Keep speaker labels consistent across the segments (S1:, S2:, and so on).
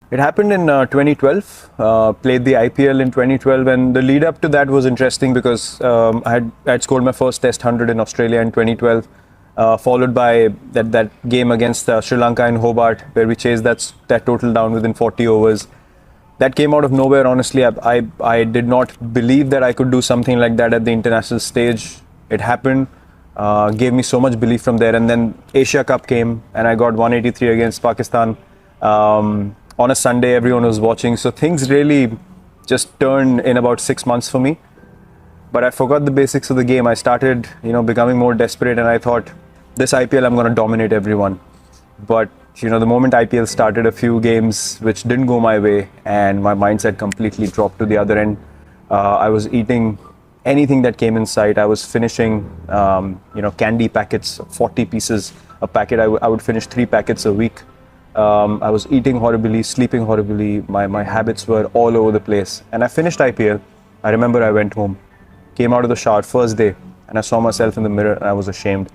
S1: It happened in 2012. Played the IPL in 2012, and the lead up to that was interesting because I had scored my first Test 100 in Australia in 2012, followed by that game against Sri Lanka in Hobart, where we chased that total down within 40 overs. That came out of nowhere. Honestly, I did not believe that I could do something like that at the international stage. It happened. Gave me so much belief from there, and then Asia Cup came, and I got 183 against Pakistan. On a Sunday, everyone was watching. So things really just turned in about 6 months for me. But I forgot the basics of the game. I started, becoming more desperate, and I thought, this IPL, I'm going to dominate everyone. But, the moment IPL started, a few games which didn't go my way, and my mindset completely dropped to the other end. I was eating anything that came in sight. I was finishing, candy packets, 40 pieces a packet. I would finish 3 packets a week. I was eating horribly, sleeping horribly. My habits were all over the place. And I finished IPL. I remember I went home, came out of the shower first day, and I saw myself in the mirror, and I was ashamed.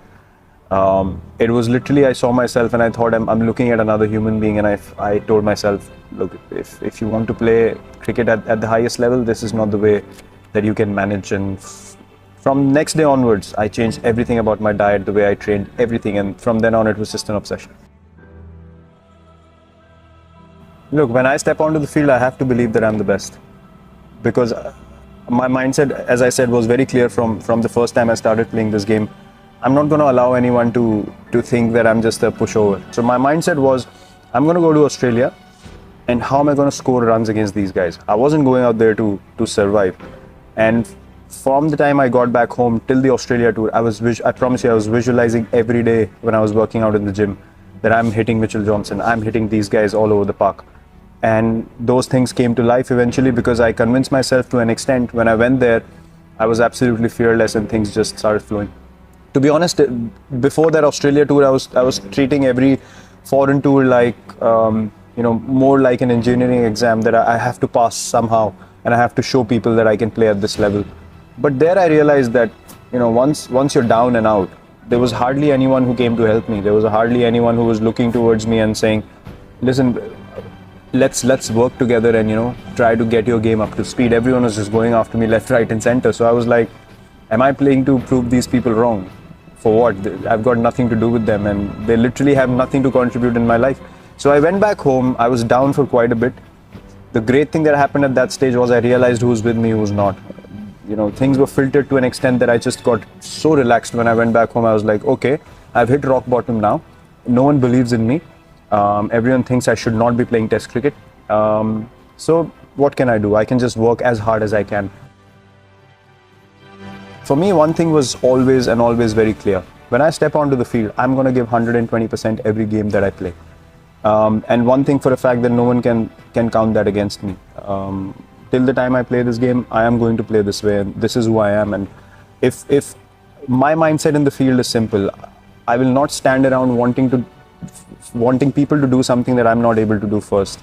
S1: It was literally, I saw myself and I thought, I'm looking at another human being, and I told myself, look, if you want to play cricket at the highest level, this is not the way that you can manage. And from next day onwards, I changed everything about my diet, the way I trained, everything. And from then on, it was just an obsession. Look, when I step onto the field, I have to believe that I'm the best, because my mindset, as I said, was very clear from the first time I started playing this game. I'm not going to allow anyone to think that I'm just a pushover. So my mindset was, I'm going to go to Australia, and how am I going to score runs against these guys? I wasn't going out there to survive. And from the time I got back home till the Australia tour, I promise you, I was visualizing every day when I was working out in the gym that I'm hitting Mitchell Johnson, I'm hitting these guys all over the park. And those things came to life eventually, because I convinced myself to an extent. When I went there, I was absolutely fearless, and things just started flowing. To be honest, before that Australia tour, I was treating every foreign tour like, more like an engineering exam that I have to pass somehow, and I have to show people that I can play at this level. But there I realized that, once you're down and out, there was hardly anyone who came to help me. There was hardly anyone who was looking towards me and saying, listen, let's work together and try to get your game up to speed. Everyone was just going after me left, right and center. So I was like, am I playing to prove these people wrong? For what? I've got nothing to do with them, and they literally have nothing to contribute in my life. So I went back home. I was down for quite a bit. The great thing that happened at that stage was I realized who was with me, who was not. Things were filtered to an extent that I just got so relaxed. When I went back home, I was like, okay, I've hit rock bottom now. No one believes in me. Everyone thinks I should not be playing Test cricket. So what can I do? I can just work as hard as I can. For me, one thing was always very clear. When I step onto the field, I'm going to give 120% every game that I play. And one thing for a fact, that no one can count that against me. Till the time I play this game, I am going to play this way, and this is who I am. And if my mindset in the field is simple, I will not stand around wanting people to do something that I'm not able to do first.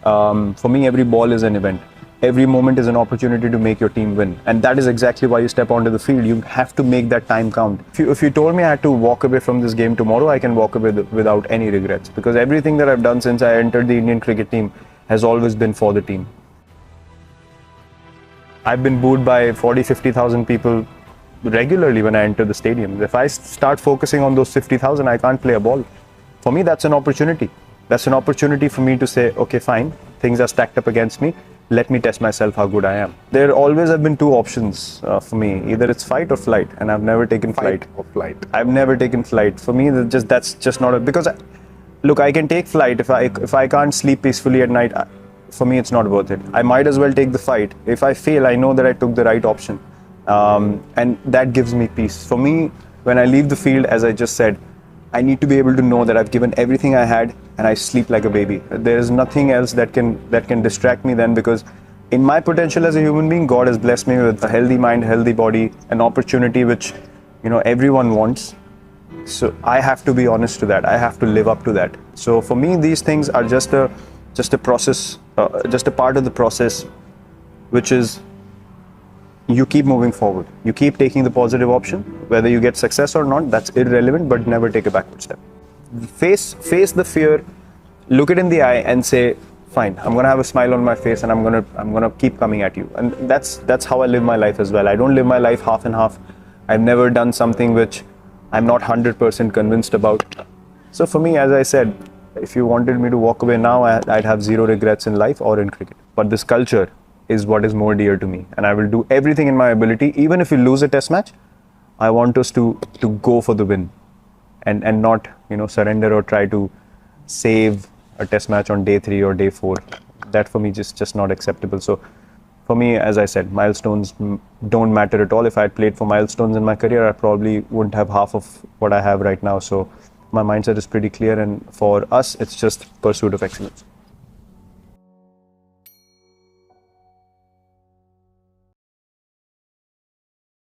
S1: For me, every ball is an event. Every moment is an opportunity to make your team win. And that is exactly why you step onto the field. You have to make that time count. If you told me I had to walk away from this game tomorrow, I can walk away without any regrets, because everything that I've done since I entered the Indian cricket team has always been for the team. I've been booed by 40-50,000 people regularly when I enter the stadium. If I start focusing on those 50,000, I can't play a ball. For me, that's an opportunity. That's an opportunity for me to say, okay, fine, things are stacked up against me. Let me test myself how good I am. There always have been two options for me. Either it's fight or flight, and I've never taken flight.
S2: Or flight.
S1: I've never taken flight. For me, that's just not because look, I can take flight if I can't sleep peacefully at night. For me, it's not worth it. I might as well take the fight. If I fail, I know that I took the right option, and that gives me peace. For me, when I leave the field, as I just said, I need to be able to know that I've given everything I had, and I sleep like a baby. There is nothing else that can distract me then, because in my potential as a human being, God has blessed me with a healthy mind, healthy body, an opportunity which everyone wants. So I have to be honest to that. I have to live up to that. So for me, these things are just a process, just a part of the process, which is you keep moving forward. You keep taking the positive option. Whether you get success or not, that's irrelevant, but never take a backward step. Face the fear, look it in the eye and say, fine. I'm gonna have a smile on my face, and I'm gonna keep coming at you. And that's how I live my life as well. I don't live my life half and half. I've never done something which I'm not 100% convinced about. So for me, as I said, if you wanted me to walk away now, I'd have zero regrets in life or in cricket. But this culture is what is more dear to me, and I will do everything in my ability. Even if we lose a test match, I want us to go for the win, and not surrender or try to save a test match on day 3 or day 4. That for me just not acceptable. So for me, as I said, milestones don't matter at all. If I had played for milestones in my career, I probably wouldn't have half of what I have right now. So my mindset is pretty clear, and for us, it's just pursuit of excellence.